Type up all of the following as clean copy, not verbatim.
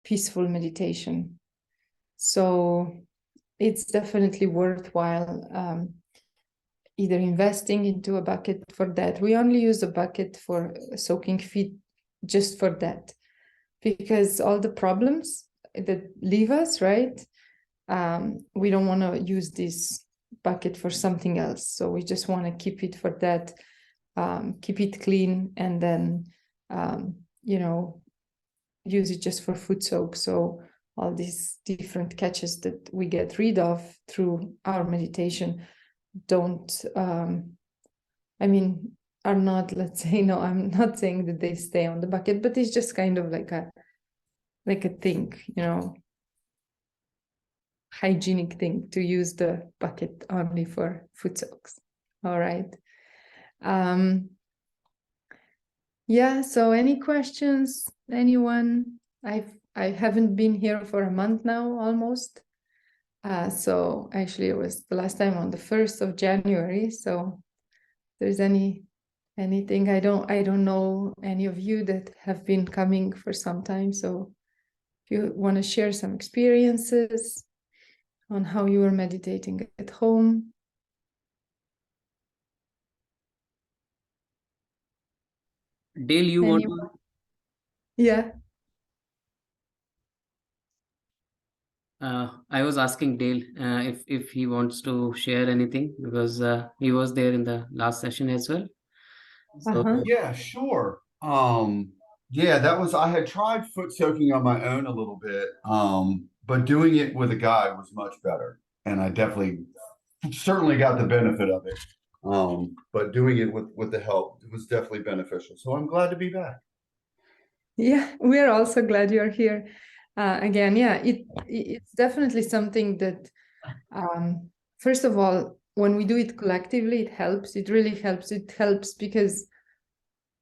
peaceful meditation. So it's definitely worthwhile either investing into a bucket for that. We only use a bucket for soaking feet just for that, because all the problems that leave us, right? We don't want to use this bucket for something else. So we just want to keep it for that, keep it clean, and then, use it just for foot soak. So all these different catches that we get rid of through our meditation are not, let's say, no, I'm not saying that they stay on the bucket, but it's just kind of like a thing, hygienic thing to use the bucket only for foot soaks. All right. So any questions, anyone? I haven't been here for a month now, almost. So actually it was the last time on the 1st of January. So if there's anything, I don't know any of you that have been coming for some time. So if you want to share some experiences on how you were meditating at home. Dale, you want to? Yeah. I was asking Dale if he wants to share anything, because he was there in the last session as well. So Yeah, sure. I had tried foot soaking on my own a little bit, but doing it with a guide was much better, and I certainly got the benefit of it. But doing it with the help, it was definitely beneficial. So I'm glad to be back. Yeah, we're also glad you're here again. Yeah, it's definitely something that, first of all, when we do it collectively, it helps. It really helps. It helps because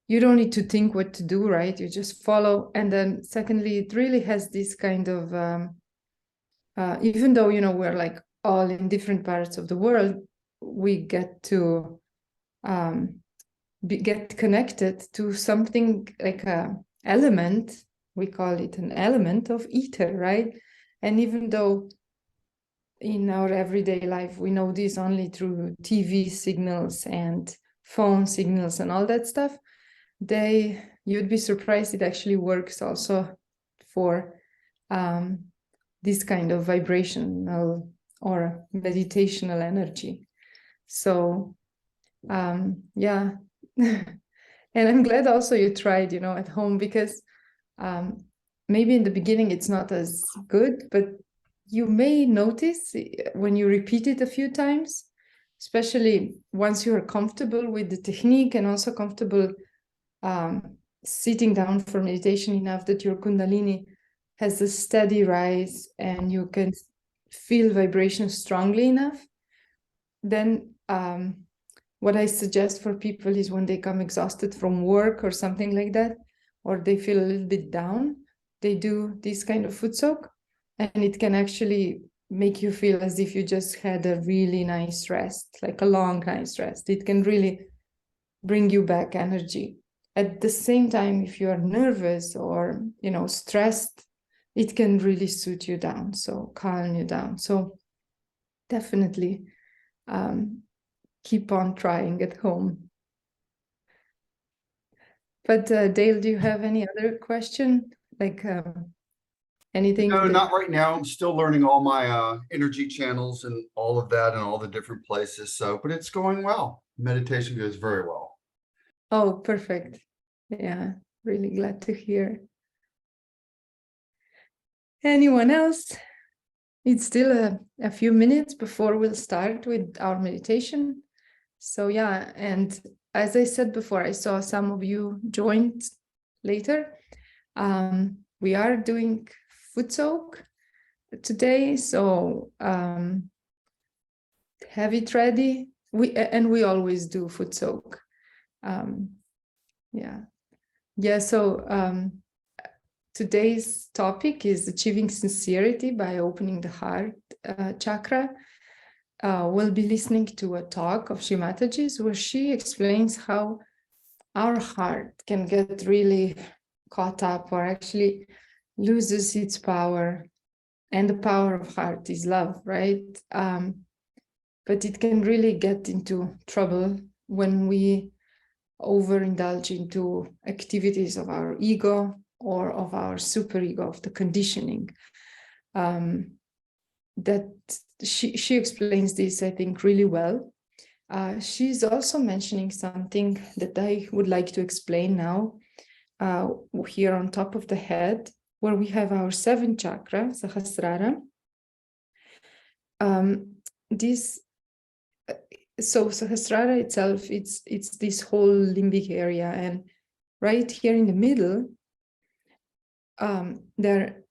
you don't need to think what to do, right? You just follow. And then secondly, it really has this kind of, even though, we're like all in different parts of the world, we get to get connected to something like a element. We call it an element of ether, right? And even though in our everyday life we know this only through TV signals and phone signals and all that stuff, you'd be surprised it actually works also for this kind of vibrational or meditational energy. So yeah. And I'm glad also you tried, at home, because maybe in the beginning it's not as good, but you may notice when you repeat it a few times, especially once you're comfortable with the technique and also comfortable sitting down for meditation enough that your Kundalini has a steady rise and you can feel vibration strongly enough, then what I suggest for people is when they come exhausted from work or something like that, or they feel a little bit down, they do this kind of foot soak, and it can actually make you feel as if you just had a really nice rest, like a long, nice rest. It can really bring you back energy. At the same time, if you are nervous or, stressed, it can really suit you down, so calm you down. So definitely keep on trying at home. But Dale, do you have any other question? Like anything? No, not right now. I'm still learning all my energy channels and all of that and all the different places. So, but it's going well. Meditation goes very well. Oh, perfect. Yeah, really glad to hear. Anyone else? It's still a few minutes before we'll start with our meditation. So yeah, and as I said before, I saw some of you joined later. We are doing foot soak today, so have it ready. We always do foot soak. So today's topic is achieving sincerity by opening the heart chakra. We'll be listening to a talk of Shri Mataji's where she explains how our heart can get really caught up, or actually loses its power, and the power of heart is love, right? But it can really get into trouble when we overindulge into activities of our ego or of our superego, of the conditioning. That she explains this, I think, really well. She's also mentioning something that I would like to explain now, here on top of the head, where we have our seventh chakra, Sahasrara. So Sahasrara itself, it's this whole limbic area, and right here in the middle, there,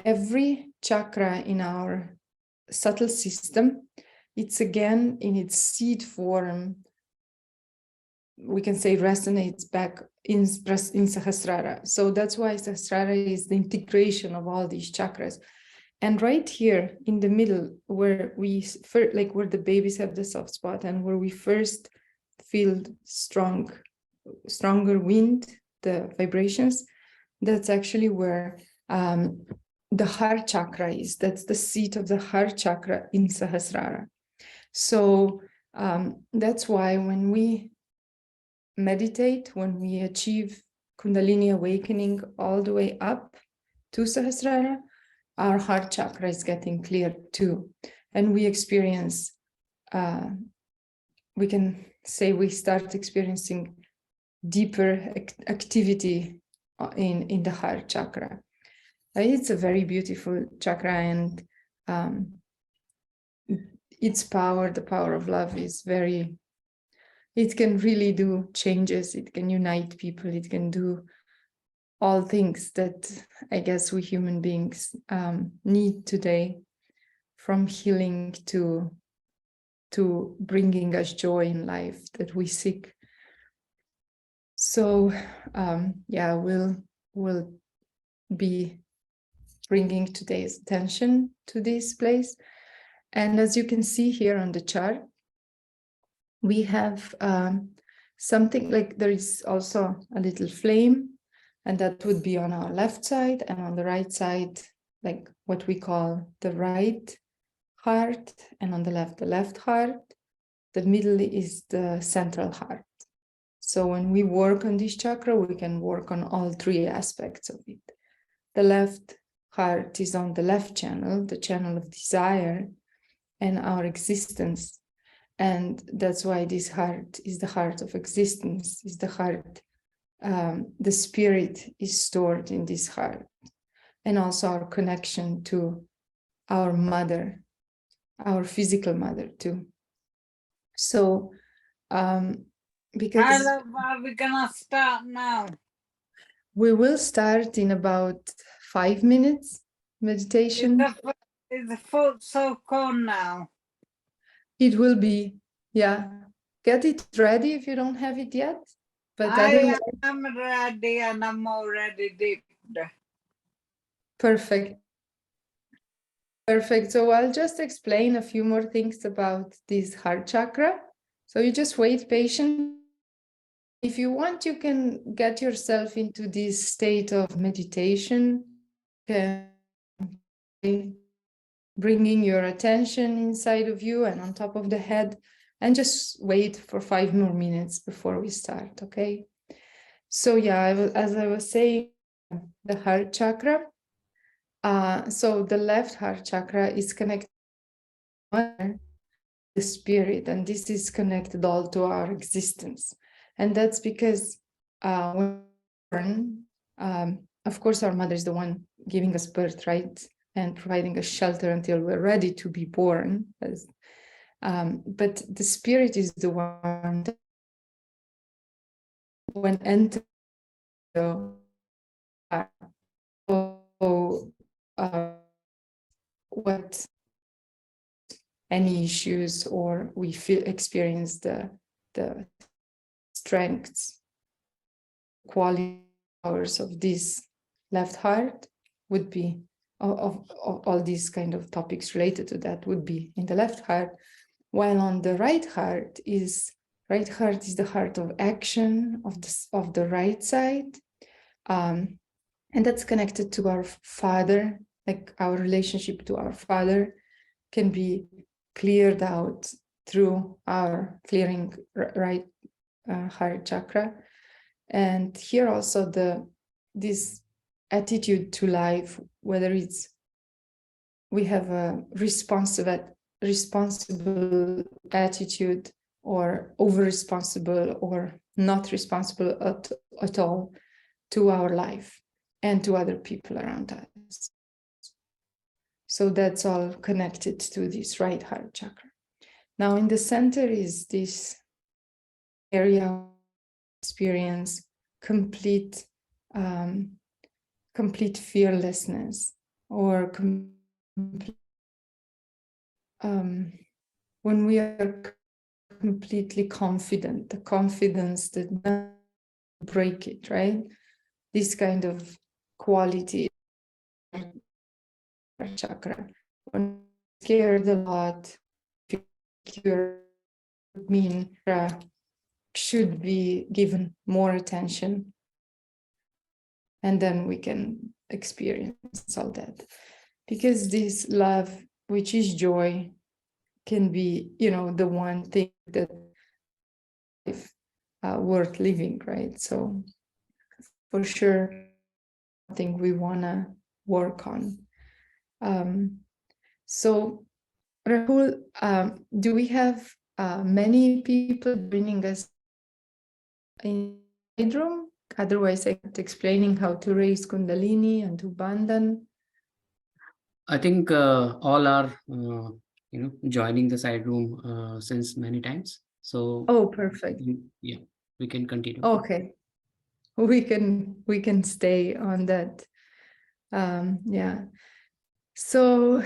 every chakra in our subtle system, it's again in its seed form, we can say, resonates back in Sahasrara. So that's why Sahasrara is the integration of all these chakras. And right here in the middle, where we first, like where the babies have the soft spot, and where we first feel stronger wind, the vibrations, that's actually where the heart chakra is. That's the seat of the heart chakra in Sahasrara. So that's why when we meditate, when we achieve Kundalini awakening all the way up to Sahasrara, our heart chakra is getting clear too. And we experience, we can say we start experiencing deeper activity in the heart chakra. It's a very beautiful chakra, and its power, the power of love, is very, it can really do changes. It can unite people. It can do all things that I guess we human beings need today, from healing to bringing us joy in life that we seek. So yeah, we'll be bringing today's attention to this place. And as you can see here on the chart, we have something like, there is also a little flame, and that would be on our left side, and on the right side, like what we call the right heart, and on the left heart. The middle is the central heart. So when we work on this chakra, we can work on all three aspects of it. The left heart is on the left channel, the channel of desire and our existence. And that's why this heart is the heart of existence, is the heart, the spirit is stored in this heart. And also our connection to our mother, our physical mother too. So, because are we gonna start now? we will start in about 5 minutes meditation. Is the Footsoak on now? It will be, yeah. Get it ready if you don't have it yet. But I am ready and I'm already dipped. Perfect. Perfect. So I'll just explain a few more things about this heart chakra. So you just wait patiently. If you want, you can get yourself into this state of meditation, bringing your attention inside of you and on top of the head, and just wait for 5 more minutes before we start, okay? So yeah, as I was saying, the heart chakra. So the left heart chakra is connected to the spirit, and this is connected all to our existence. And that's because when we're born, of course, our mother is the one giving us birth, right? And providing us shelter until we're ready to be born. But the spirit is the one that, when entering what any issues, or we experience the strengths, quality, powers of this left heart would be of all these kind of topics related to that would be in the left heart, while on the right heart is the heart of action of the right side. And that's connected to our Father, like our relationship to our Father can be cleared out through our clearing right heart chakra. And here also this attitude to life, whether it's we have a responsible attitude or over responsible or not responsible at all to our life and to other people around us. So that's all connected to this right heart chakra. Now in the center is this area of experience, complete fearlessness, or when we are completely confident, the confidence that doesn't break it, right? This kind of quality chakra. When you're scared a lot, you're should be given more attention, and then we can experience all that, because this love, which is joy, can be, the one thing that is worth living, right? So for sure, something we want to work on. So Rahul, do we have many people joining us in the room? Otherwise, I kept explaining how to raise Kundalini and to Bandhan. I think all are joining the side room since many times. So Oh, perfect. yeah, we can continue. Okay, we can stay on that. Yeah. So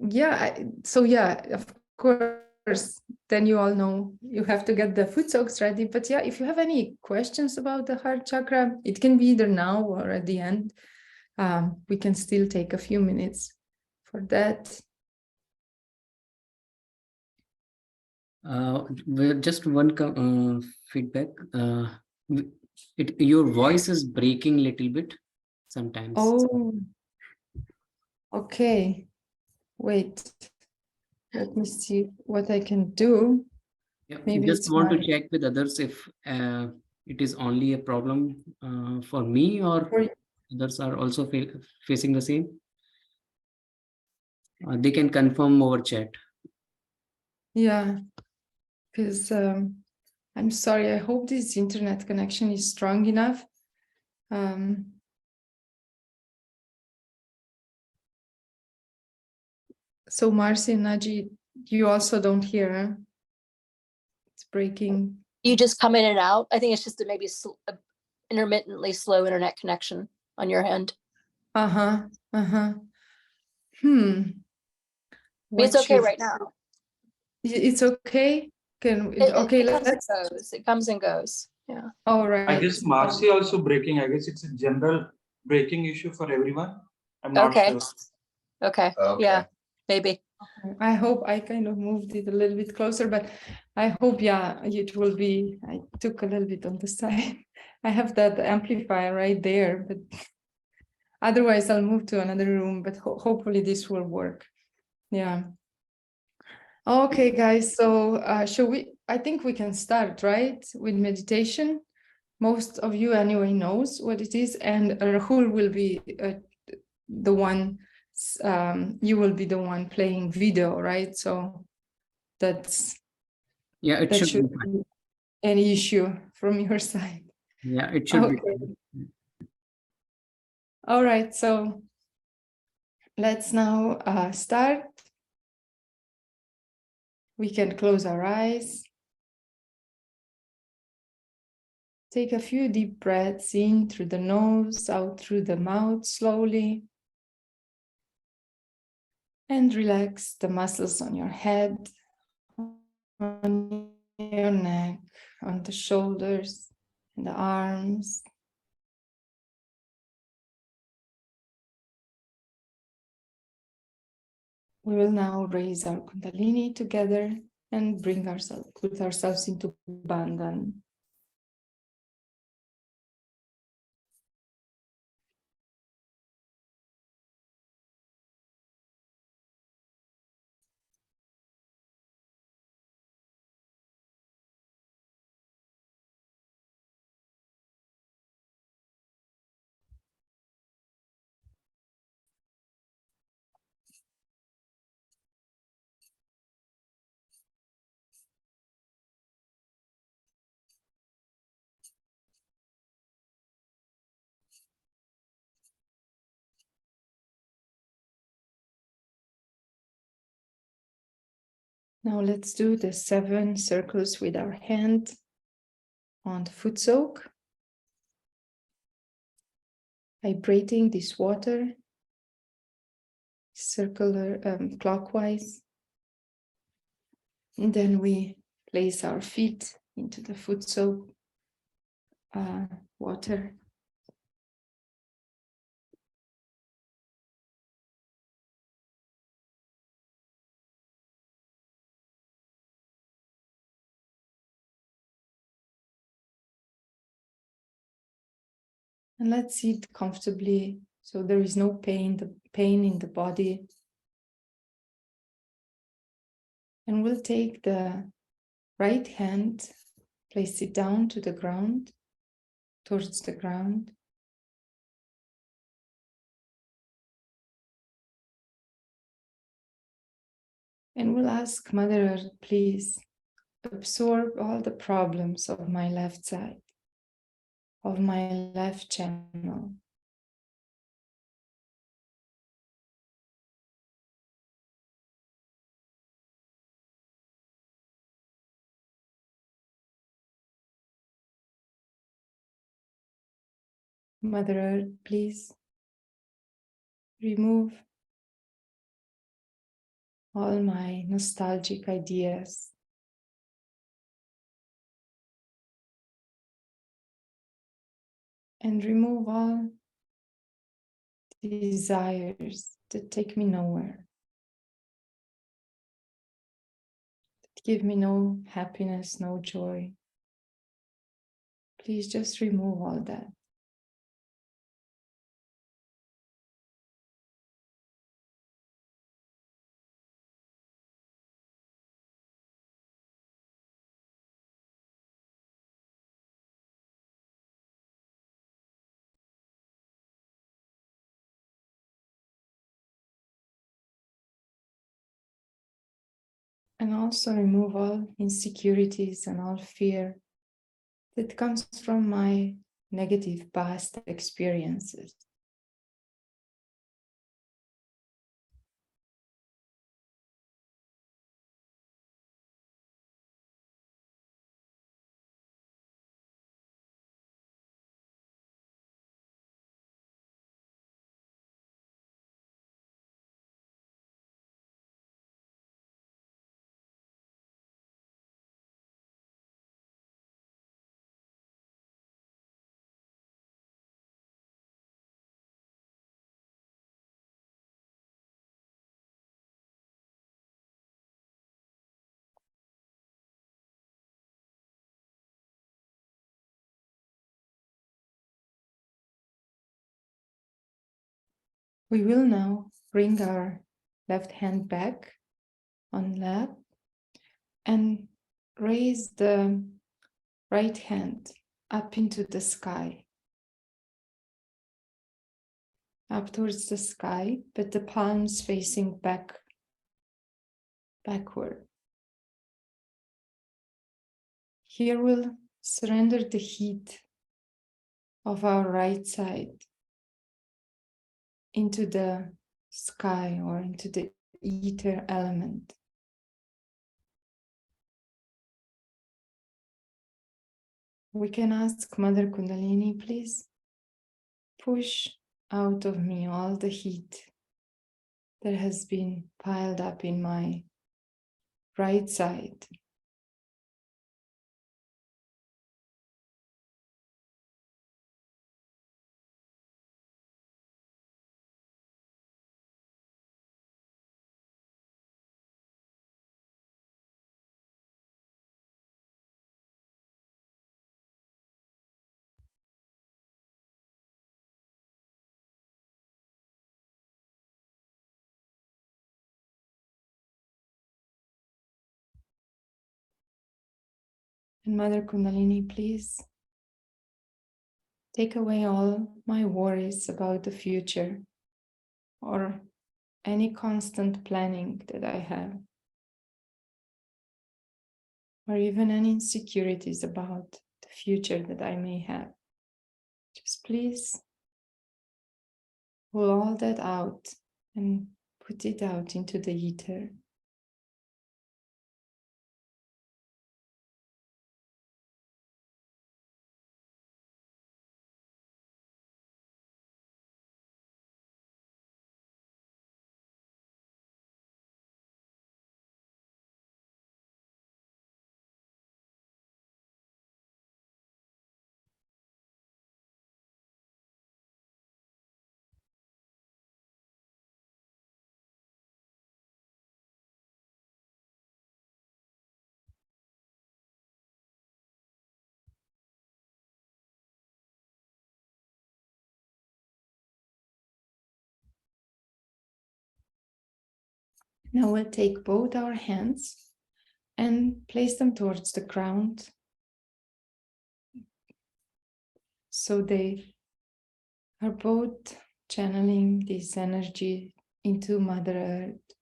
yeah, of course, then you all know you have to get the foot soaks ready. But yeah, if you have any questions about the heart chakra, it can be either now or at the end. We can still take a few minutes for that. Just one feedback. Your voice is breaking a little bit sometimes. Oh, okay. Wait, let me see what I can do. Yeah, Maybe just it's want to my- check with others if it is only a problem for me or others are also facing the same. They can confirm over chat. Yeah, because I'm sorry, I hope this internet connection is strong enough. So Marcy and Naji, you also don't hear, huh? It's breaking. You just come in and out. I think it's just maybe intermittently slow internet connection on your end. Uh-huh. It's okay right now. It's okay? It comes and goes. Yeah. All right. I guess Marcy also breaking. I guess it's a general breaking issue for everyone. I'm not Okay. sure. Okay. Yeah, maybe. I hope I kind of moved it a little bit closer, but I hope, yeah, it will be, I took a little bit on the side. I have that amplifier right there, but otherwise I'll move to another room, but hopefully this will work. Yeah. Okay, guys, so I think we can start, right, with meditation. Most of you anyway knows what it is, and Rahul will be the one, you will be the one playing video, right? So that should be an issue from your side. Yeah, it should be. All right, so let's now start. We can close our eyes. Take a few deep breaths in through the nose, out through the mouth slowly. And relax the muscles on your head, on your neck, on the shoulders, and the arms. We will now raise our Kundalini together and put ourselves into Bandhan. Now let's do the 7 circles with our hand on the foot soak. Vibrating this water circular clockwise. And then we place our feet into the foot soak water. And let's sit comfortably so there is no pain in the body. And we'll take the right hand, place it down to the ground, towards the ground. And we'll ask Mother Earth, please absorb all the problems of my left side, of my left channel. Mother Earth, please remove all my nostalgic ideas. And remove all desires that take me nowhere, that give me no happiness, no joy. Please just remove all that. And also remove all insecurities and all fear that comes from my negative past experiences. We will now bring our left hand back on lap and raise the right hand up into the sky, up towards the sky, but the palms facing backward. Here we'll surrender the heat of our right side into the sky or into the ether element. We can ask Mother Kundalini, please push out of me all the heat that has been piled up in my right side. And Mother Kundalini, please take away all my worries about the future or any constant planning that I have, or even any insecurities about the future that I may have. Just please pull all that out and put it out into the ether. Now we'll take both our hands and place them towards the ground. So they are both channeling this energy into Mother Earth.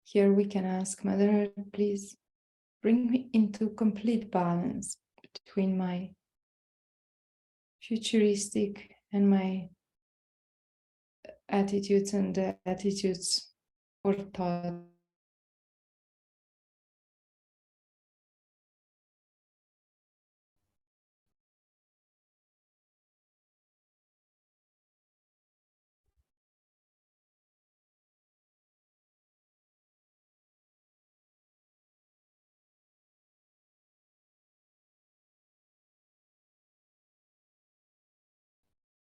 Here we can ask Mother Earth, please bring me into complete balance between my futuristic and my attitudes and the attitudes or thoughts.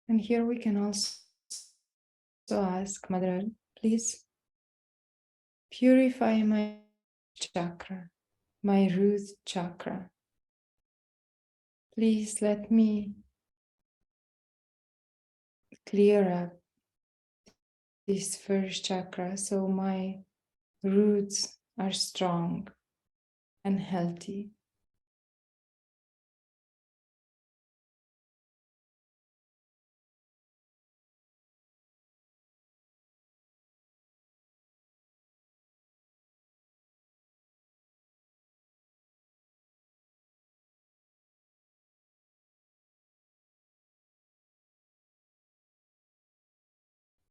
And here we can also ask Mother Earth, please purify my chakra, my root chakra. Please let me clear up this first chakra so my roots are strong and healthy.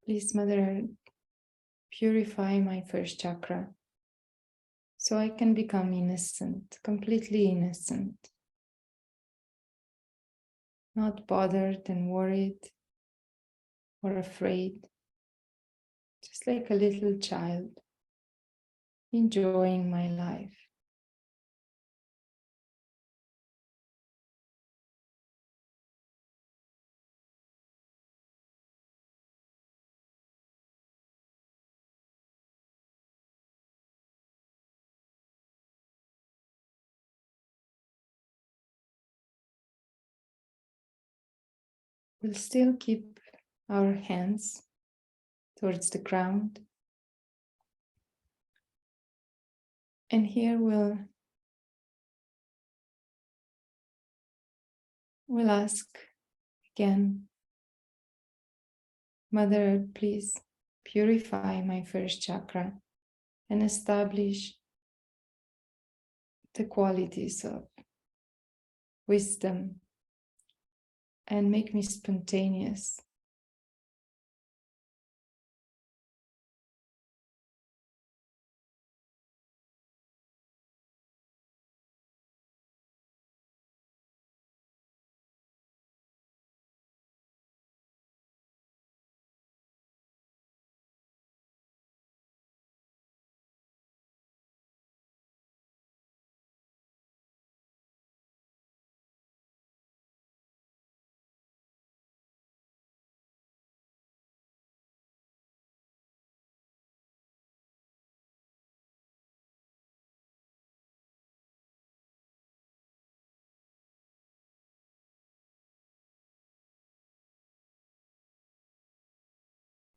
Please, Mother Earth, purify my first chakra so I can become innocent, completely innocent, not bothered and worried or afraid, just like a little child enjoying my life. We'll still keep our hands towards the ground. And here we'll ask again, Mother Earth, please purify my first chakra and establish the qualities of wisdom and make me spontaneous.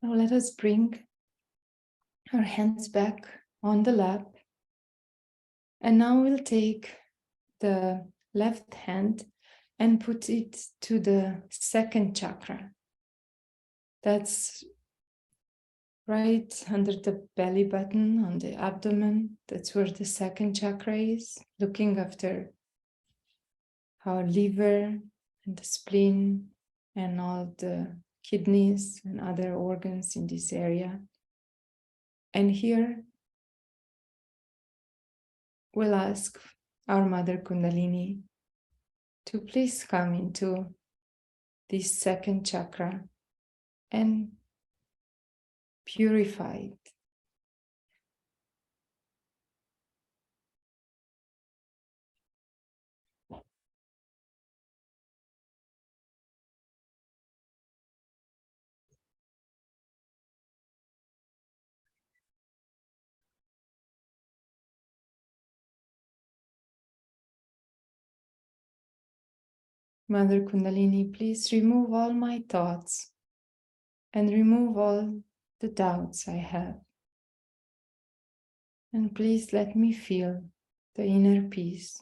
Now let us bring our hands back on the lap. And now we'll take the left hand and put it to the second chakra. That's right under the belly button on the abdomen. That's where the second chakra is, looking after our liver and the spleen and all the kidneys and other organs in this area. And here we'll ask our Mother Kundalini to please come into this second chakra and purify it. Mother Kundalini, please remove all my thoughts and remove all the doubts I have. And please let me feel the inner peace.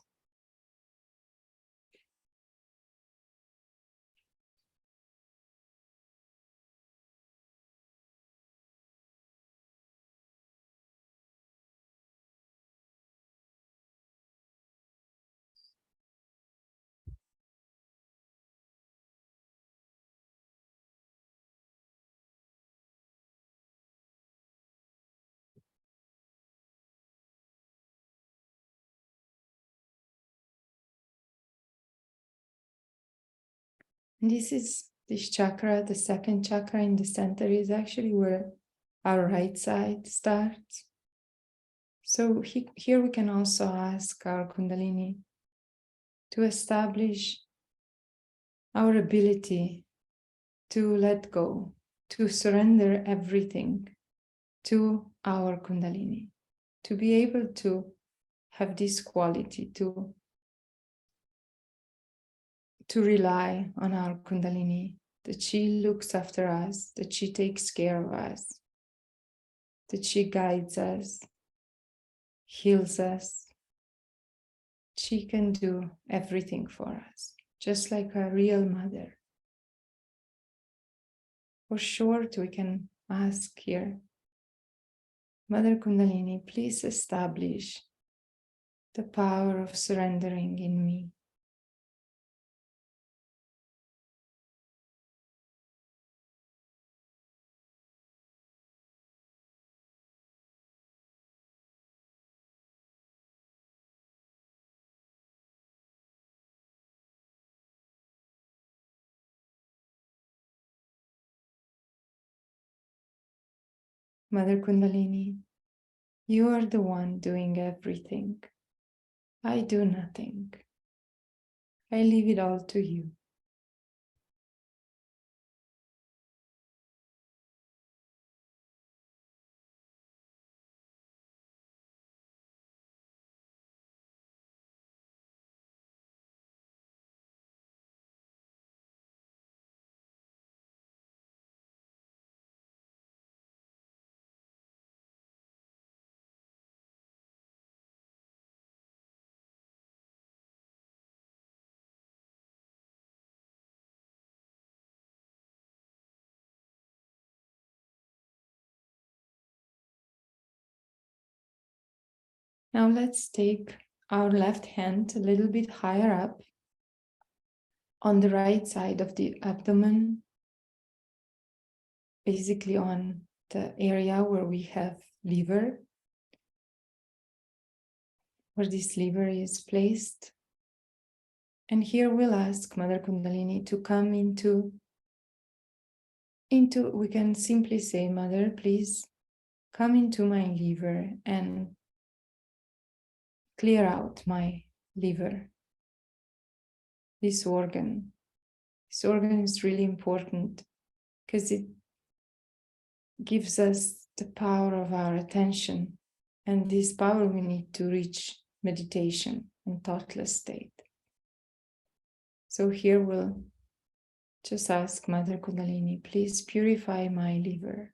This chakra, the second chakra in the center, is actually where our right side starts. So here we can also ask our Kundalini to establish our ability to let go, to surrender everything to our Kundalini, to be able to have this quality, to rely on our Kundalini, that she looks after us, that she takes care of us, that she guides us, heals us. She can do everything for us, just like a real mother. For short, we can ask here, Mother Kundalini, please establish the power of surrendering in me. Mother Kundalini, you are the one doing everything. I do nothing. I leave it all to you. Now let's take our left hand a little bit higher up on the right side of the abdomen, basically on the area where we have liver, where this liver is placed. And here we'll ask Mother Kundalini to come into, we can simply say, Mother, please come into my liver and clear out my liver. This organ is really important because it gives us the power of our attention, and this power we need to reach meditation and thoughtless state. So here we'll just ask Mother Kundalini, please purify my liver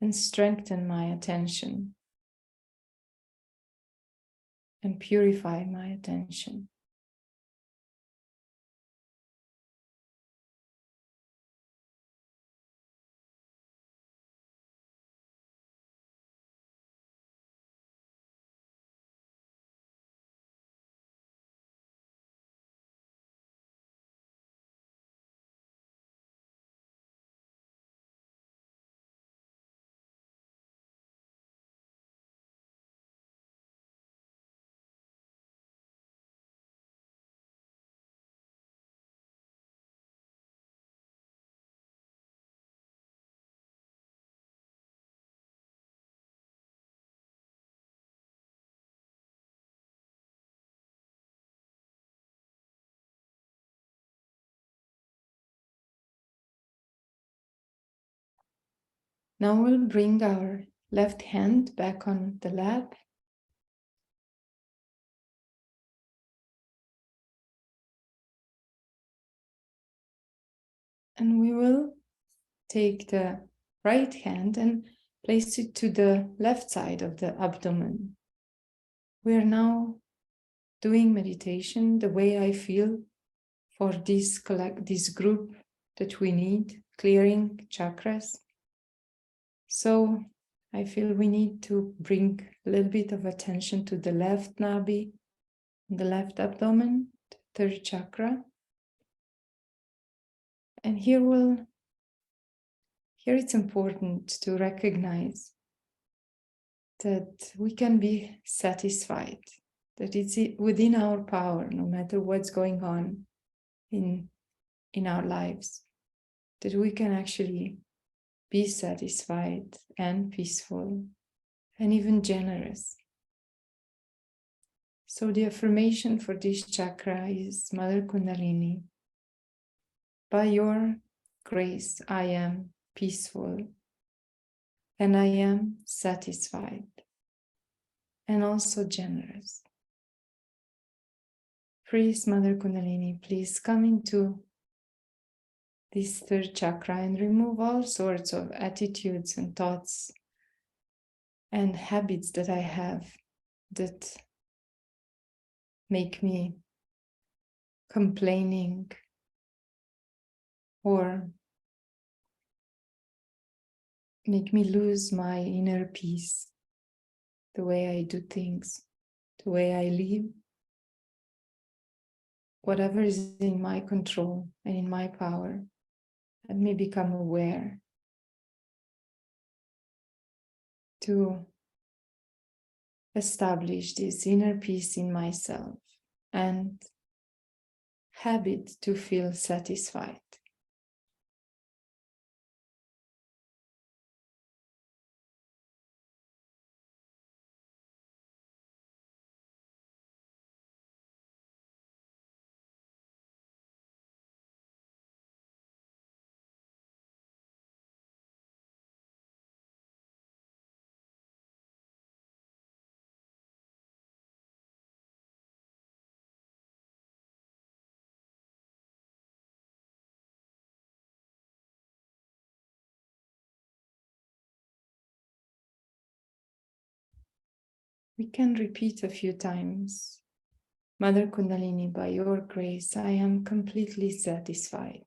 and strengthen my attention and purify my attention. Now we'll bring our left hand back on the lap. And we will take the right hand and place it to the left side of the abdomen. We are now doing meditation the way I feel for this group that we need, clearing chakras. So I feel we need to bring a little bit of attention to the left nabi, the left abdomen, the third chakra. And here it's important to recognize that we can be satisfied, that it's within our power, no matter what's going on in our lives, that we can actually be satisfied and peaceful and even generous. So the affirmation for this chakra is Mother Kundalini. By your grace, I am peaceful and I am satisfied and also generous. Please, Mother Kundalini, please come into this third chakra and remove all sorts of attitudes and thoughts and habits that I have that make me complaining or make me lose my inner peace, the way I do things, the way I live. Whatever is in my control and in my power, let me become aware to establish this inner peace in myself and habit to feel satisfied. We can repeat a few times. Mother Kundalini, by your grace, I am completely satisfied.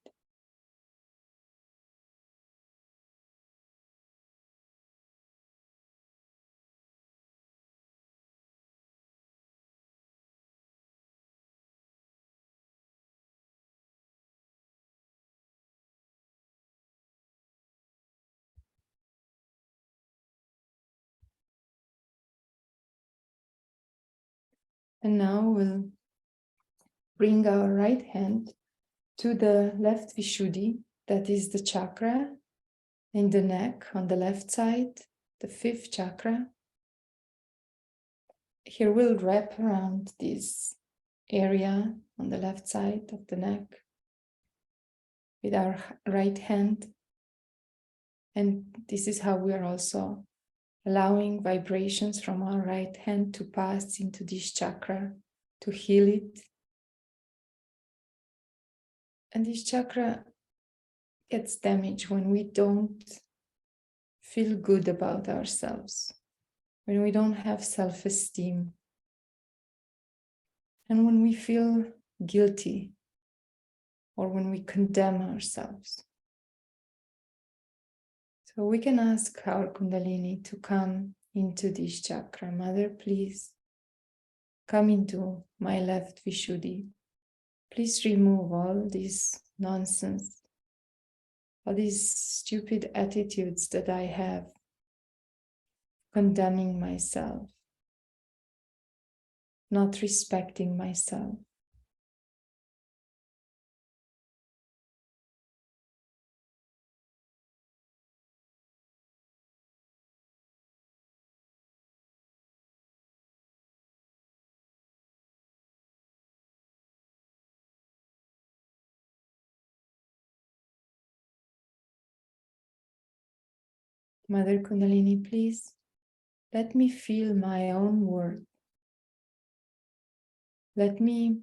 And now we'll bring our right hand to the left Vishuddhi, that is the chakra in the neck on the left side, the fifth chakra. Here we'll wrap around this area on the left side of the neck with our right hand. And this is how we are also allowing vibrations from our right hand to pass into this chakra, to heal it. And this chakra gets damaged when we don't feel good about ourselves, when we don't have self-esteem, and when we feel guilty or when we condemn ourselves. So we can ask our Kundalini to come into this chakra. Mother, please come into my left Vishuddhi. Please remove all this nonsense, all these stupid attitudes that I have, condemning myself, not respecting myself. Mother Kundalini, please let me feel my own worth. Let me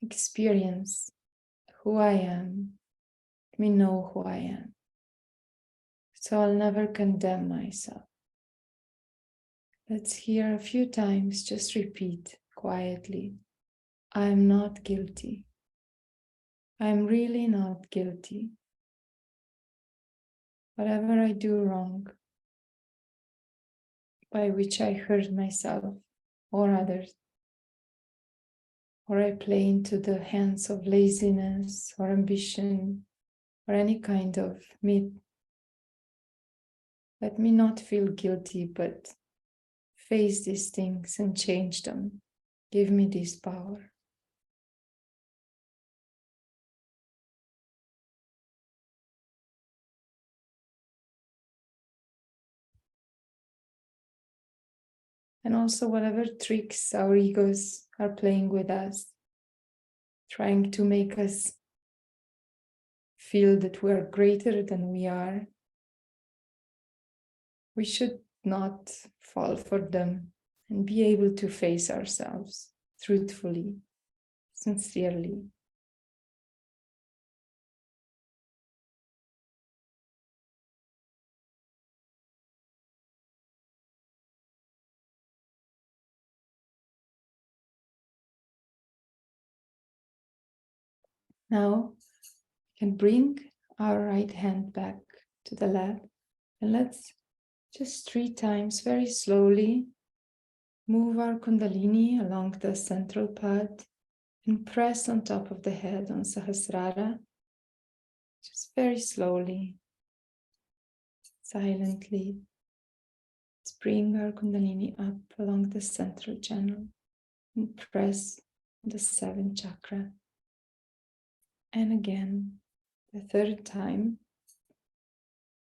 experience who I am. Let me know who I am. So I'll never condemn myself. Let's hear a few times, just repeat quietly. I'm not guilty. I'm really not guilty. Whatever I do wrong, by which I hurt myself or others, or I play into the hands of laziness or ambition or any kind of myth, let me not feel guilty, but face these things and change them. Give me this power. And also whatever tricks our egos are playing with us, trying to make us feel that we are greater than we are, we should not fall for them and be able to face ourselves truthfully, sincerely. Now, we can bring our right hand back to the left, and let's just 3 times very slowly move our Kundalini along the central path and press on top of the head on Sahasrara, just very slowly, silently. Let's bring our Kundalini up along the central channel and press the 7th chakra. And again, the 3rd time.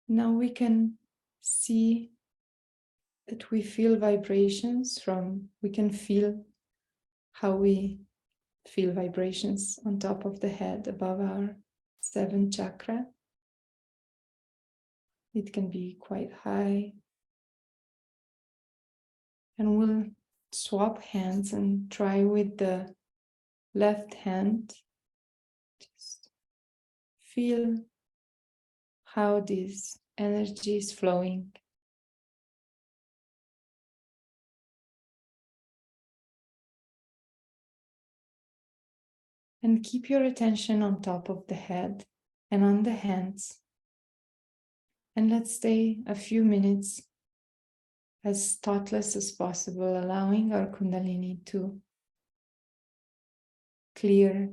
Now we can see that we feel vibrations we can feel how we feel vibrations on top of the head above our 7th chakra. It can be quite high. And we'll swap hands and try with the left hand. Just feel how this energy is flowing. And keep your attention on top of the head and on the hands. And let's stay a few minutes as thoughtless as possible, allowing our Kundalini to clear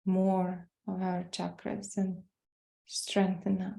more of our chakras and strengthen up.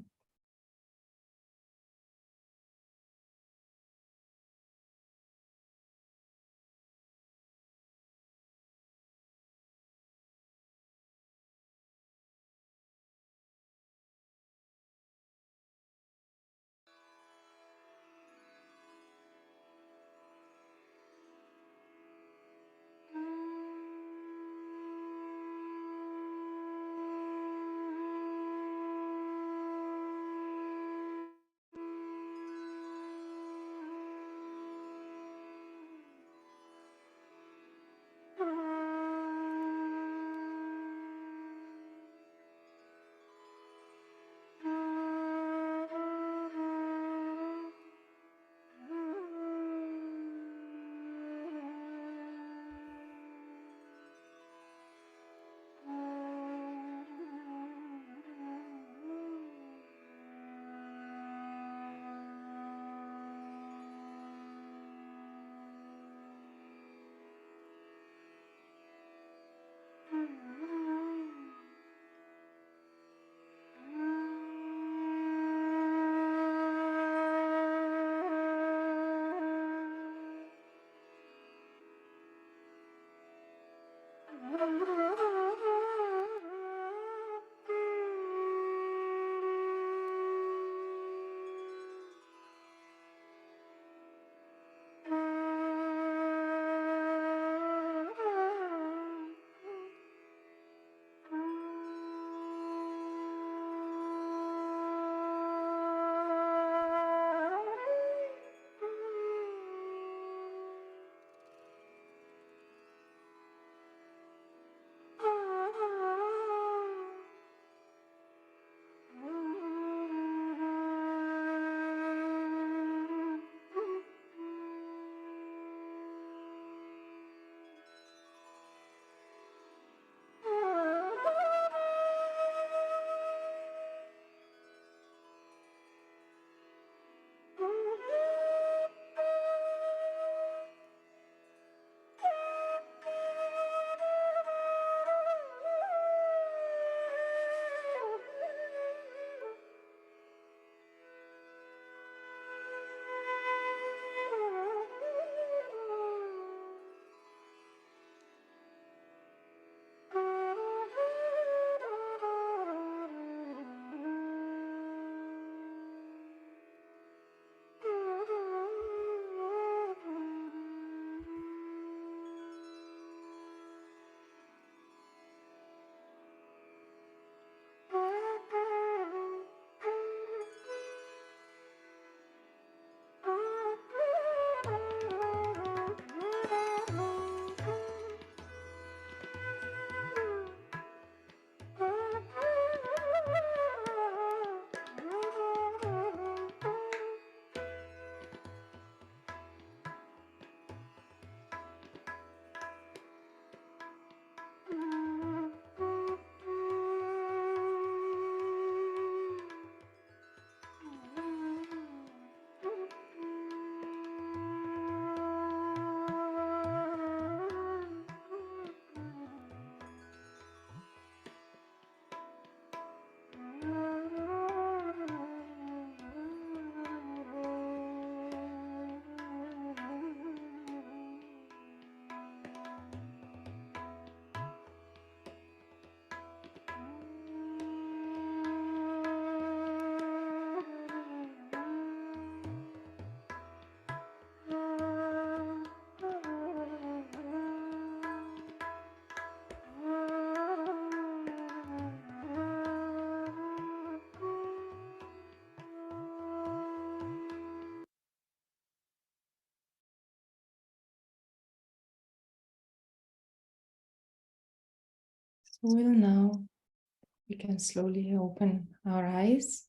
We can slowly open our eyes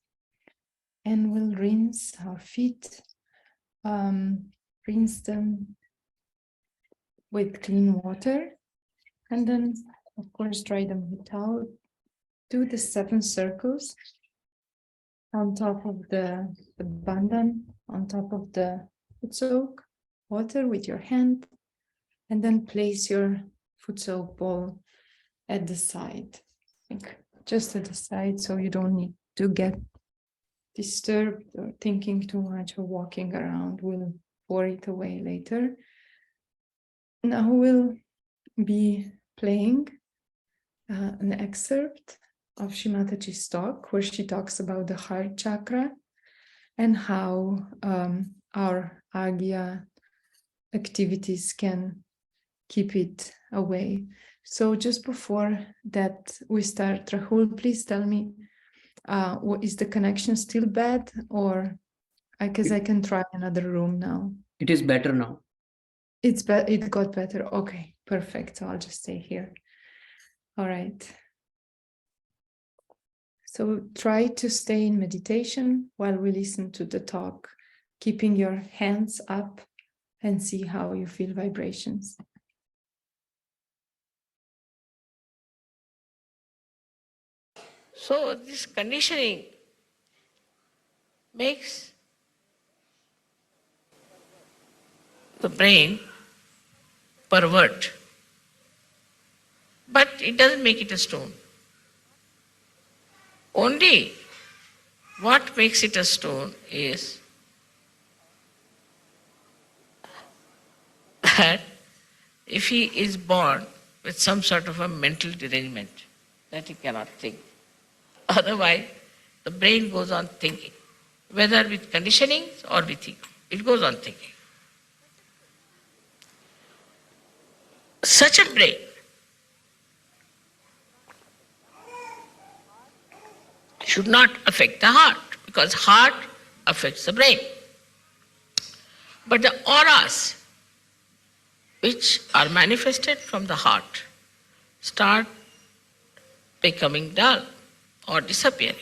and we'll rinse our feet, rinse them with clean water, and then, of course, dry them with towel. Do the 7 circles on top of the bandhan, on top of the foot soak water with your hand, and then place your foot soak bowl at the side, like just at the side, so you don't need to get disturbed or thinking too much or walking around. We'll pour it away later. Now we'll be playing an excerpt of Shimataji's talk where she talks about the heart chakra and how our agya activities can keep it away. So just before that we start, Rahul, please tell me, is the connection still bad, or because I can try another room now? It is better now. It got better. Okay, perfect. So I'll just stay here. All right. So try to stay in meditation while we listen to the talk, keeping your hands up and see how you feel vibrations. So this conditioning makes the brain pervert, but it doesn't make it a stone. Only what makes it a stone is that if he is born with some sort of a mental derangement, that he cannot think. Otherwise, the brain goes on thinking, whether with conditionings or with ego. It goes on thinking. Such a brain should not affect the heart, because heart affects the brain. But the auras which are manifested from the heart start becoming dull or disappearing.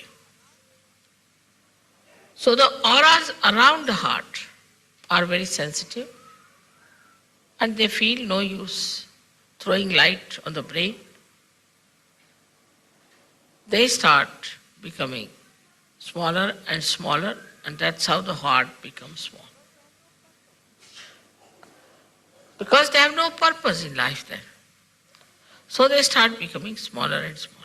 So the auras around the heart are very sensitive and they feel no use throwing light on the brain. They start becoming smaller and smaller, and that's how the heart becomes small. Because they have no purpose in life then. So they start becoming smaller and smaller.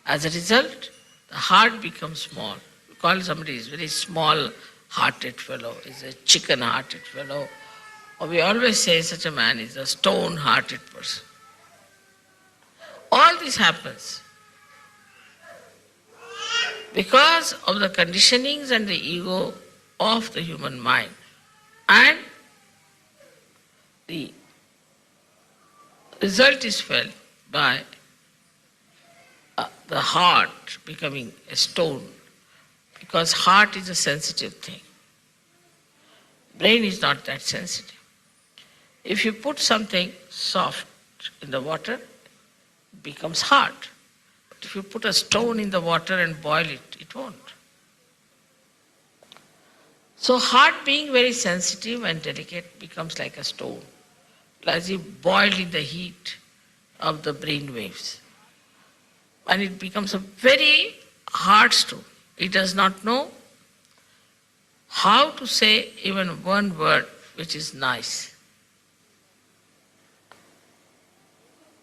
As a result, the heart becomes small. We call somebody is very small-hearted fellow, is a chicken-hearted fellow. Or we always say such a man is a stone-hearted person. All this happens because of the conditionings and the ego of the human mind. And the result is felt by the heart becoming a stone, because heart is a sensitive thing. Brain is not that sensitive. If you put something soft in the water, it becomes hard. But if you put a stone in the water and boil it, it won't. So heart being very sensitive and delicate becomes like a stone, as if boiled in the heat of the brain waves. And it becomes a very hard stone. It does not know how to say even one word which is nice.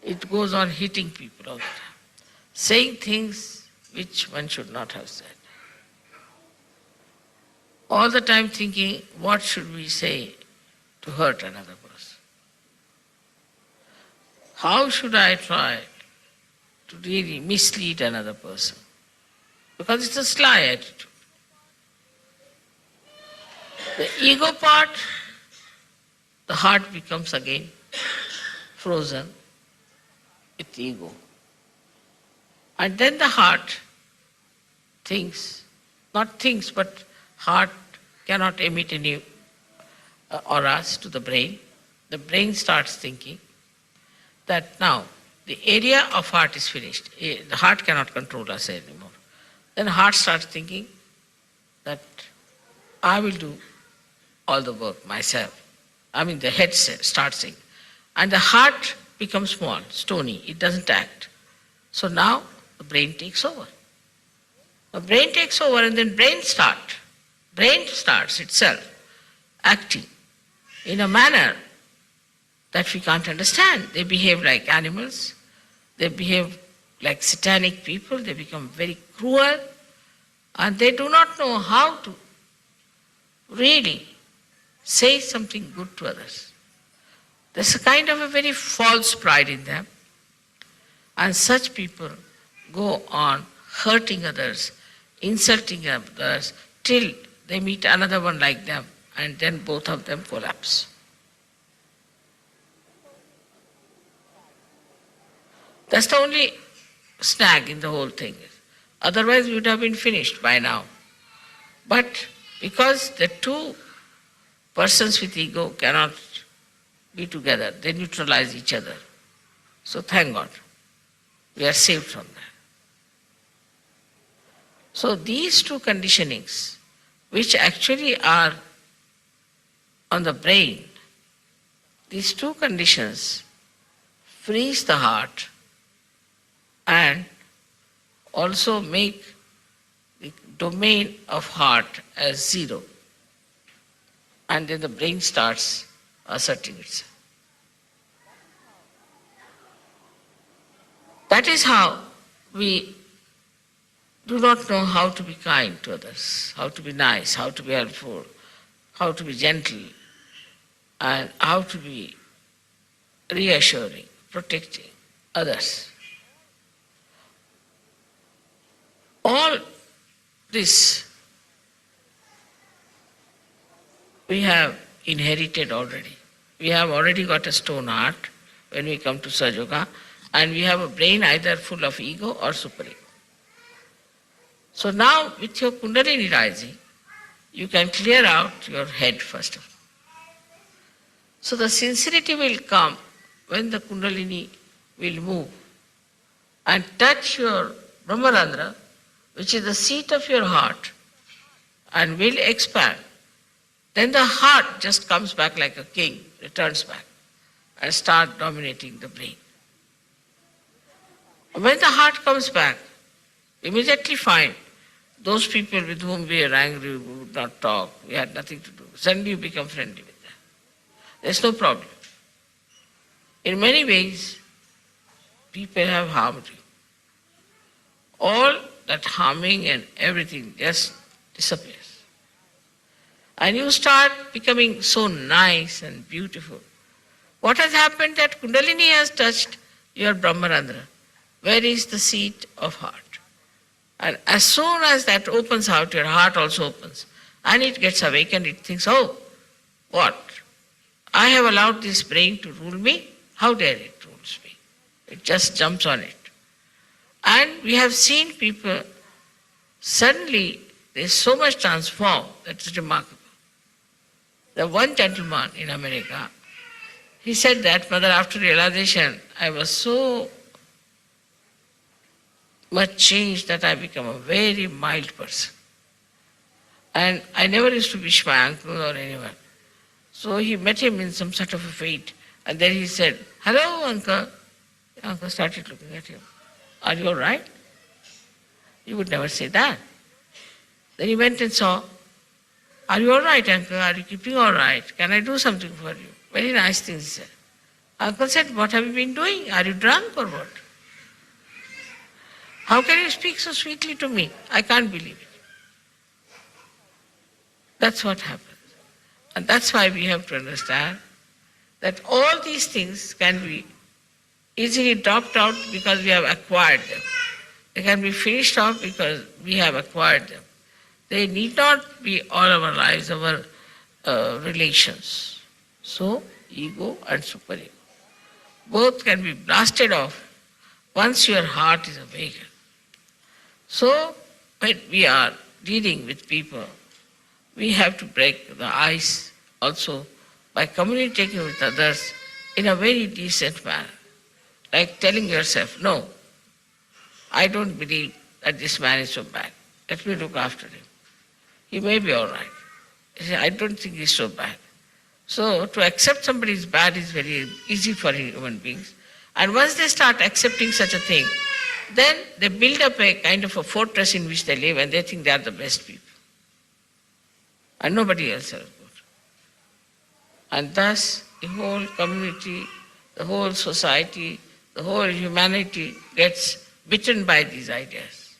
It goes on hitting people all the time, saying things which one should not have said. All the time thinking, what should we say to hurt another person? How should I try to really mislead another person? Because it's a sly attitude. The ego part, the heart becomes again frozen with ego. And then the heart thinks, not thinks, but heart cannot emit any auras to the brain. The brain starts thinking that now the area of heart is finished. The heart cannot control us anymore. Then heart starts thinking that I will do all the work myself. I mean, the head starts saying. And the heart becomes small, stony. It doesn't act. So now the brain takes over. The brain takes over and then brain starts itself acting in a manner that we can't understand. They behave like animals. They behave like satanic people. They become very cruel. And they do not know how to really say something good to others. There's a kind of a very false pride in them. And such people go on hurting others, insulting others, till they meet another one like them, and then both of them collapse. That's the only snag in the whole thing. Otherwise, we would have been finished by now. But because the two persons with ego cannot be together, they neutralize each other. So thank God, we are saved from that. So these two conditionings, which actually are on the brain, these two conditions freeze the heart and also make the domain of heart as zero. And then the brain starts asserting itself. That is how we do not know how to be kind to others, how to be nice, how to be helpful, how to be gentle, and how to be reassuring, protecting others. All this we have inherited already. We have already got a stone heart when we come to Sajoga, and we have a brain either full of ego or superego. So now with your Kundalini rising, you can clear out your head first of all. So the sincerity will come when the Kundalini will move and touch your Brahmarandra, which is the seat of your heart, and will expand. Then the heart just comes back like a king, returns back, and starts dominating the brain. When the heart comes back, immediately find those people with whom we are angry, we would not talk, we had nothing to do. Suddenly you become friendly with them. There's no problem. In many ways, people have harmed you. All that harming and everything just disappears. And you start becoming so nice and beautiful. What has happened that Kundalini has touched your Brahmarandra, where is the seat of heart. And as soon as that opens out, your heart also opens. And it gets awakened, it thinks, oh, what? I have allowed this brain to rule me? How dare it rules me? It just jumps on it. And we have seen people, suddenly they so much transformed, that's remarkable. The one gentleman in America, he said that, Mother, after realization, I was so much changed that I become a very mild person. And I never used to wish my uncle or anyone. So he met him in some sort of a fete. And then he said, hello, uncle. The uncle started looking at him. Are you all right? You would never say that. Then he went and saw, are you all right, uncle? Are you keeping all right? Can I do something for you? Very nice things he said. Uncle said, what have you been doing? Are you drunk or what? How can you speak so sweetly to me? I can't believe it. That's what happens. And that's why we have to understand that all these things can be easily dropped out because we have acquired them. They can be finished off because we have acquired them. They need not be all our lives, our relations. So, ego and superego. Both can be blasted off once your heart is awakened. So, when we are dealing with people, we have to break the ice also by communicating with others in a very decent manner. like telling yourself, no, I don't believe that this man is so bad. Let me look after him. He may be all right. You say, I don't think he's so bad. So to accept somebody is bad is very easy for human beings. And once they start accepting such a thing, then they build up a kind of a fortress in which they live and they think they are the best people. And nobody else is good. And thus the whole community, the whole society, the whole humanity gets bitten by these ideas.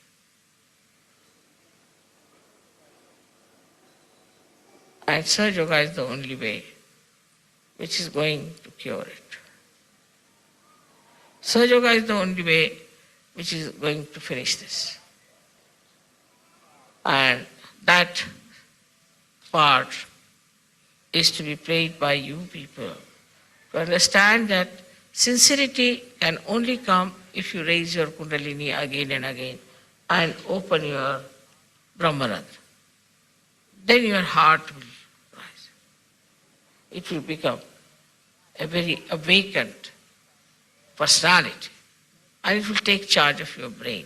And Sahaja Yoga is the only way which is going to cure it. Sahaja Yoga is the only way which is going to finish this. And that part is to be played by you people to understand that sincerity can only come if you raise your Kundalini again and again and open your Brahmarandra. Then your heart will rise. It will become a very awakened personality, and it will take charge of your brain,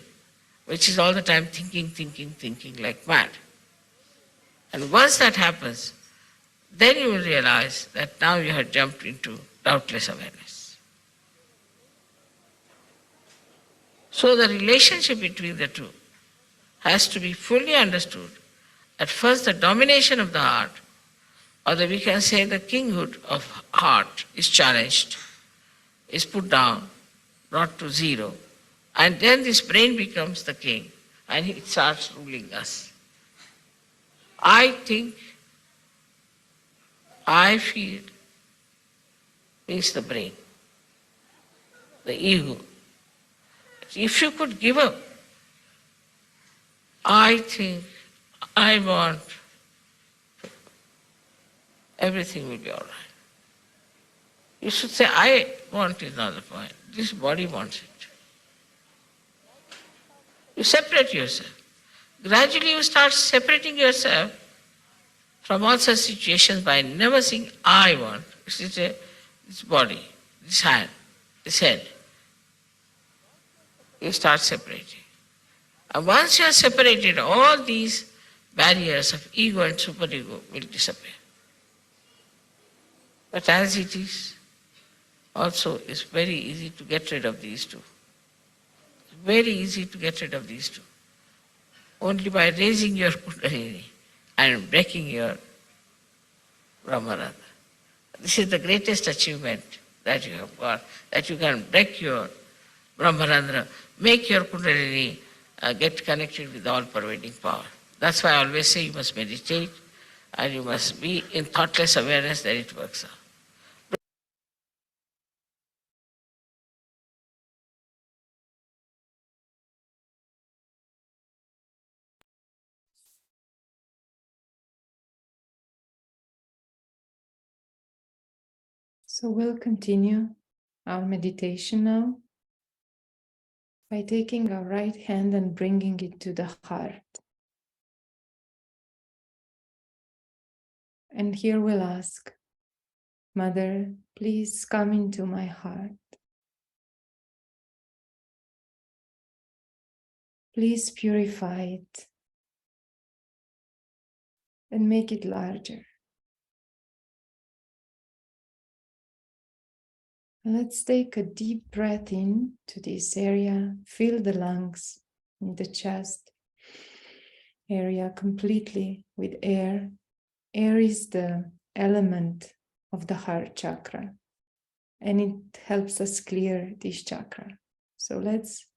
which is all the time thinking like mad. And once that happens, then you will realize that now you have jumped into doubtless awareness. So the relationship between the two has to be fully understood. At first, the domination of the heart, or we can say the kinghood of heart, is challenged, is put down, brought to zero, and then this brain becomes the king and it starts ruling us. I think, I feel means the brain, the ego. If you could give up, I think, I want, everything will be all right. You should say, I want is not the point. This body wants it. You separate yourself. Gradually you start separating yourself from all such situations by never saying, I want. You say, this body, this hand, this head. You start separating. And once you are separated, all these barriers of ego and superego will disappear. But as it is, also it's very easy to get rid of these two. Very easy to get rid of these two. Only by raising your Kundalini and breaking your Brahmarandra. This is the greatest achievement that you have got, that you can break your Brahmarandra, make your Kundalini get connected with all-pervading power. That's why I always say you must meditate and you must be in thoughtless awareness that it works out. So we'll continue our meditation now by taking our right hand and bringing it to the heart. And here we'll ask, Mother, please come into my heart. Please purify it and make it larger. Let's take a deep breath in to this area. Fill the lungs and the chest area completely with air. Air is the element of the heart chakra, and it helps us clear this chakra. So let's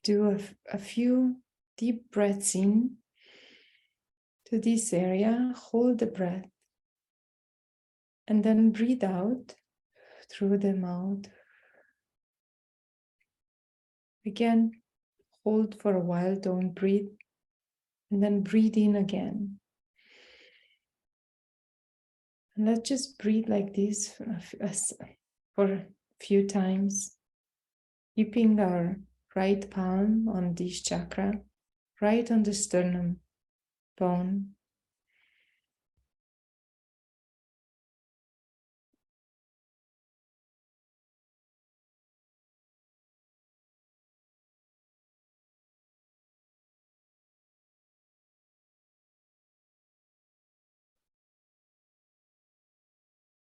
do a few deep breaths in to this area. Hold the breath and then breathe out through the mouth. Again, hold for a while, don't breathe, and then breathe in again. And let's just breathe like this for a few times, keeping our right palm on this chakra, right on the sternum bone.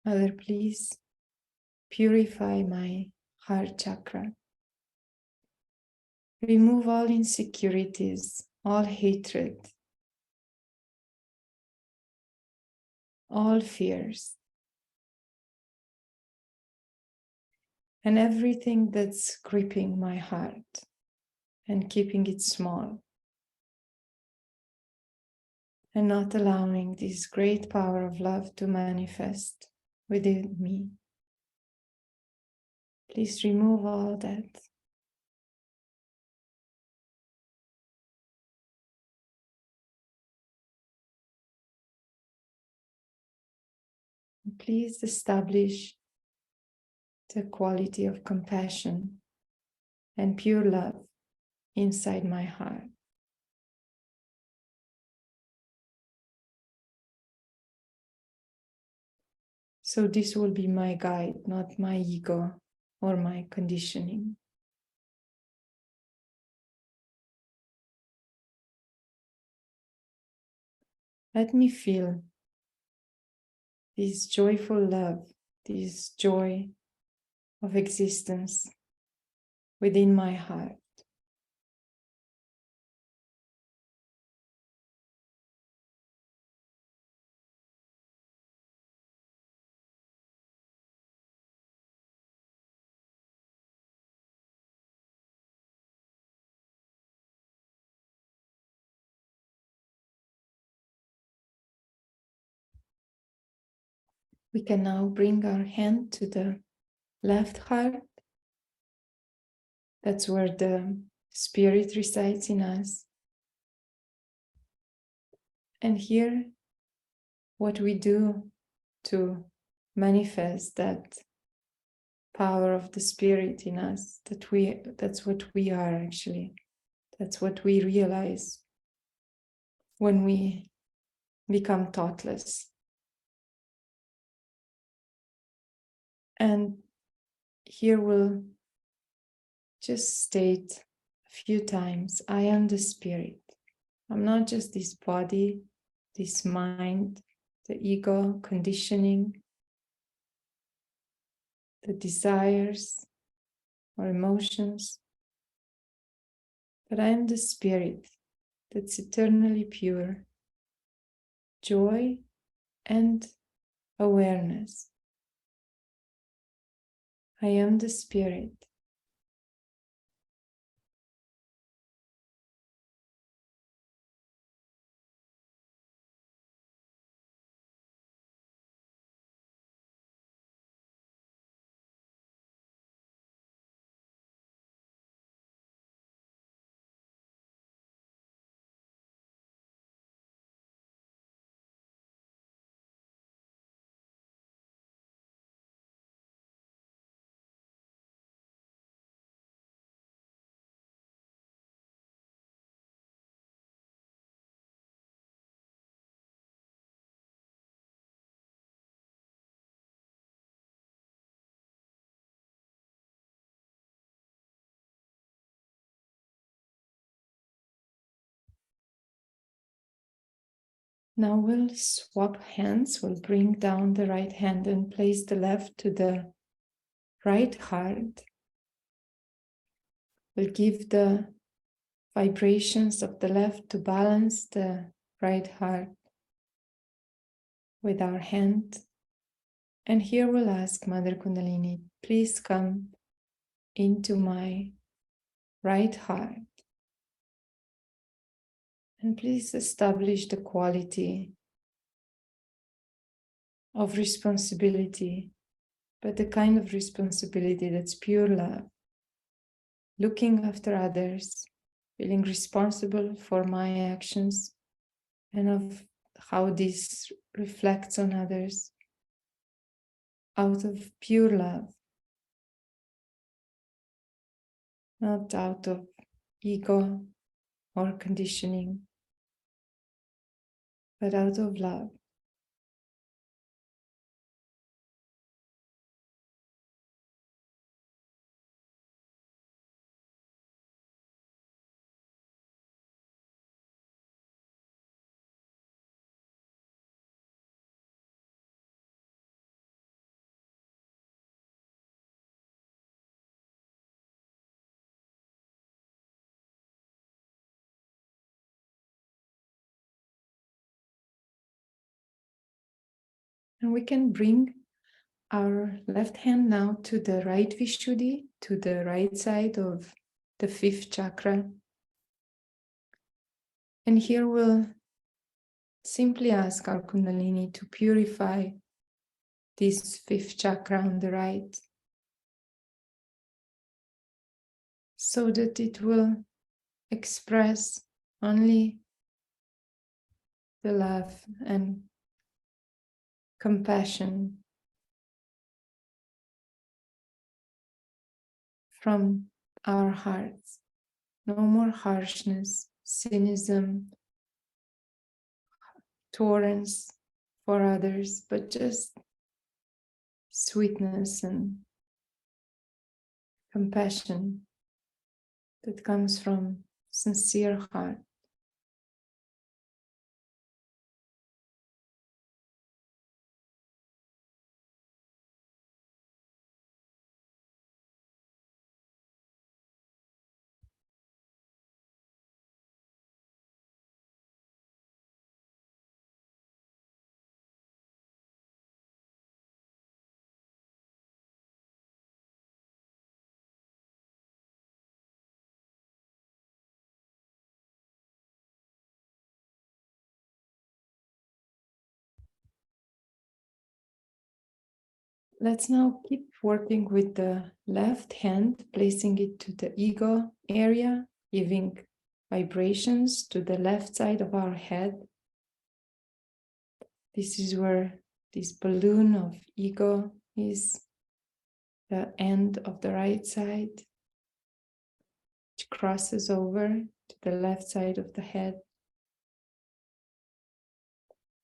Mother, please purify my heart chakra. Remove all insecurities, all hatred, all fears, and everything that's gripping my heart and keeping it small, and not allowing this great power of love to manifest within me. Please remove all that. Please establish the quality of compassion and pure love inside my heart. So this will be my guide, not my ego or my conditioning. Let me feel this joyful love, this joy of existence within my heart. We can now bring our hand to the left heart. That's where the spirit resides in us. And here, what we do to manifest that power of the spirit in us, that's what we are actually. That's what we realize when we become thoughtless. And here we'll just state a few times, I am the spirit. I'm not just this body, this mind, the ego, conditioning, the desires or emotions, but I am the spirit that's eternally pure, joy and awareness. I am the spirit. Now we'll swap hands. We'll bring down the right hand and place the left to the right heart. We'll give the vibrations of the left to balance the right heart with our hand. And here we'll ask Mother Kundalini, please come into my right heart. And please establish the quality of responsibility, but the kind of responsibility that's pure love, looking after others, feeling responsible for my actions and of how this reflects on others out of pure love, not out of ego or conditioning, but out of love. And we can bring our left hand now to the right Vishuddhi, to the right side of the fifth chakra. And here we'll simply ask our Kundalini to purify this fifth chakra on the right, so that it will express only the love and compassion from our hearts. No more harshness, cynicism, tolerance for others, but just sweetness and compassion that comes from sincere heart. Let's now keep working with the left hand, placing it to the ego area, giving vibrations to the left side of our head. This is where this balloon of ego is, the end of the right side, which crosses over to the left side of the head.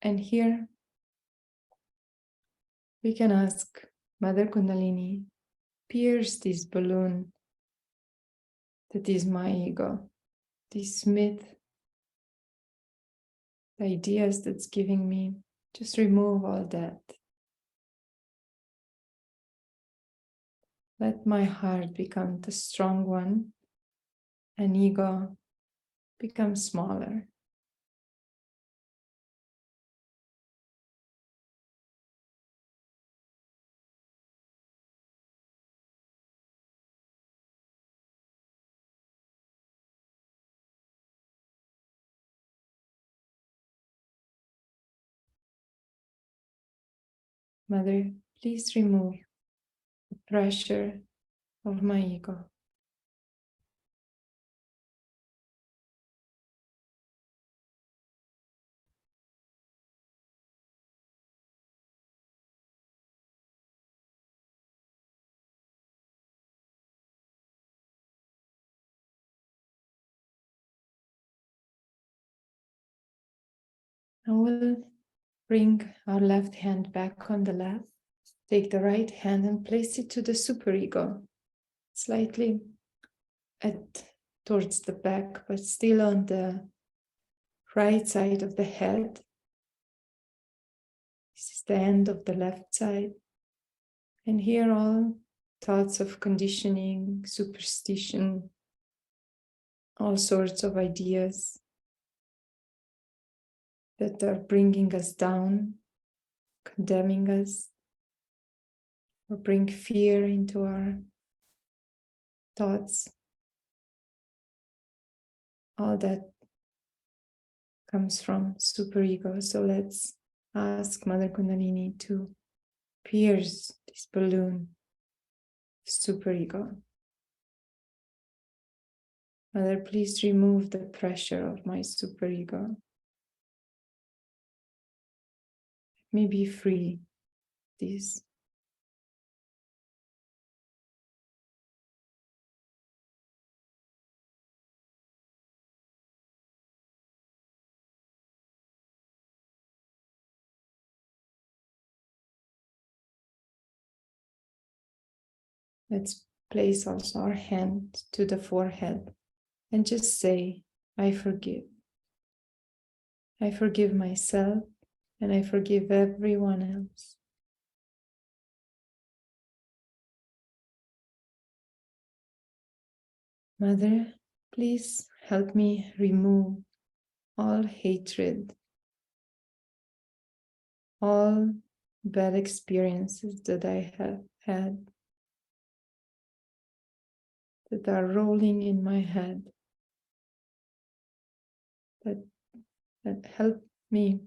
And here we can ask Mother Kundalini, pierce this balloon that is my ego, this myth, the ideas that's giving me. Just remove all that. Let my heart become the strong one and ego become smaller. Mother, please remove the pressure of my ego. And we'll bring our left hand back on the left. Take the right hand and place it to the superego, slightly towards the back, but still on the right side of the head. This is the end of the left side. And here all thoughts of conditioning, superstition, all sorts of ideas that are bringing us down, condemning us, or bring fear into our thoughts. All that comes from superego. So let's ask Mother Kundalini to pierce this balloon of superego. Mother, please remove the pressure of my superego. Let me be free. This. Let's place also our hand to the forehead and just say, I forgive. I forgive myself and I forgive everyone else. Mother, please help me remove all hatred, all bad experiences that I have had that are rolling in my head, that help me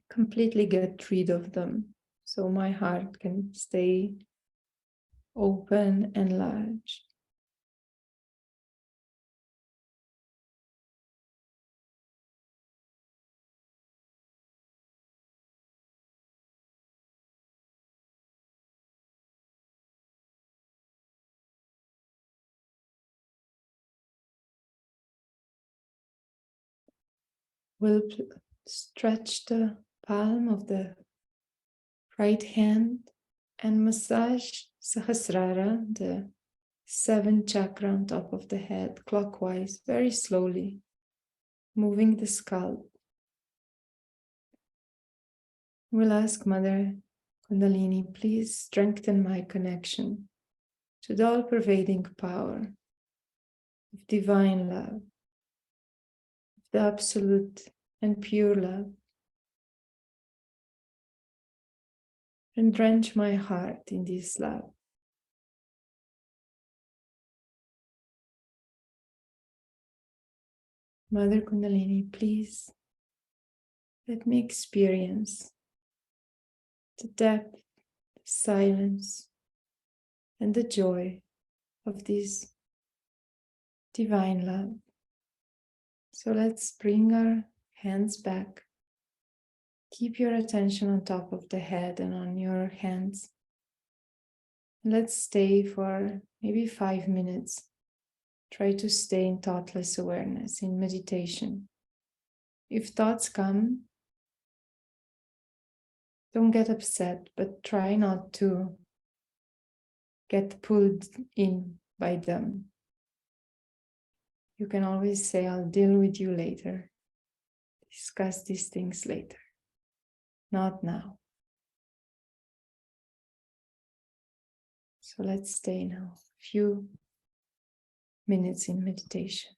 completely get rid of them so my heart can stay open and large. We'll stretch the palm of the right hand and massage Sahasrara, the seventh chakra on top of the head, clockwise, very slowly, moving the scalp. We'll ask Mother Kundalini, please strengthen my connection to the all-pervading power of divine love, the absolute and pure love, and drench my heart in this love. Mother Kundalini, please let me experience the depth, the silence, and the joy of this divine love. So let's bring our hands back. Keep your attention on top of the head and on your hands. Let's stay for maybe 5 minutes. Try to stay in thoughtless awareness, in meditation. If thoughts come, don't get upset, but try not to get pulled in by them. You can always say, I'll deal with you later. Discuss these things later. Not now. So let's stay now a few minutes in meditation.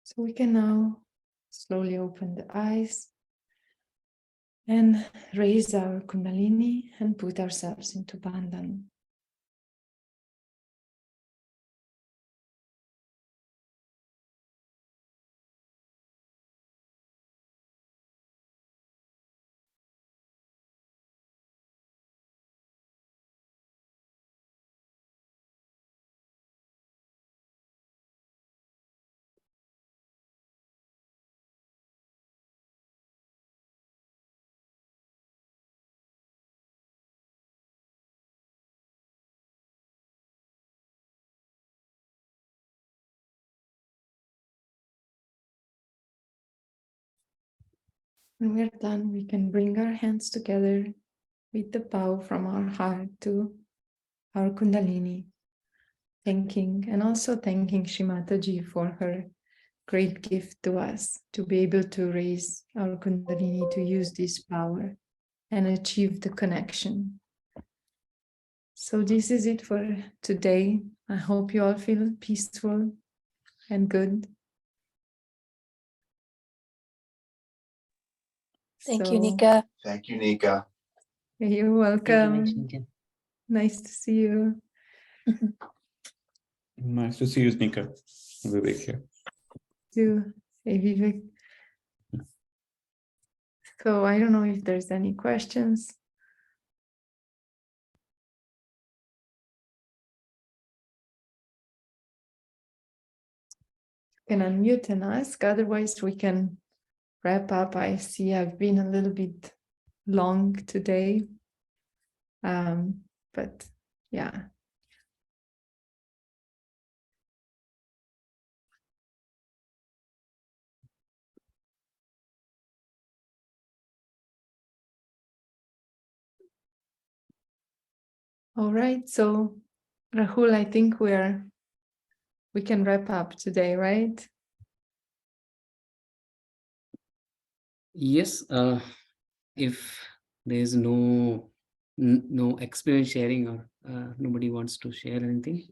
So we can now slowly open the eyes and raise our Kundalini and put ourselves into Bandhan. When we're done, we can bring our hands together with the bow from our heart to our Kundalini, thanking and also thanking Shri Mataji for her great gift to us to be able to raise our Kundalini, to use this power and achieve the connection. So this is it for today. I hope you all feel peaceful and good. Thank you, So, Nika. Thank you, Nika. you're Thank you, welcome. Vaishnavi. Nice to see you. Nice to see you, Nika. Vivek here. Too. Hey, Vivek. So I don't know if there's any questions. You can unmute and ask, otherwise we can wrap up. I see I've been a little bit long today. But yeah. All right, so Rahul, I think we can wrap up today, right? Yes, if there's no experience sharing or nobody wants to share anything,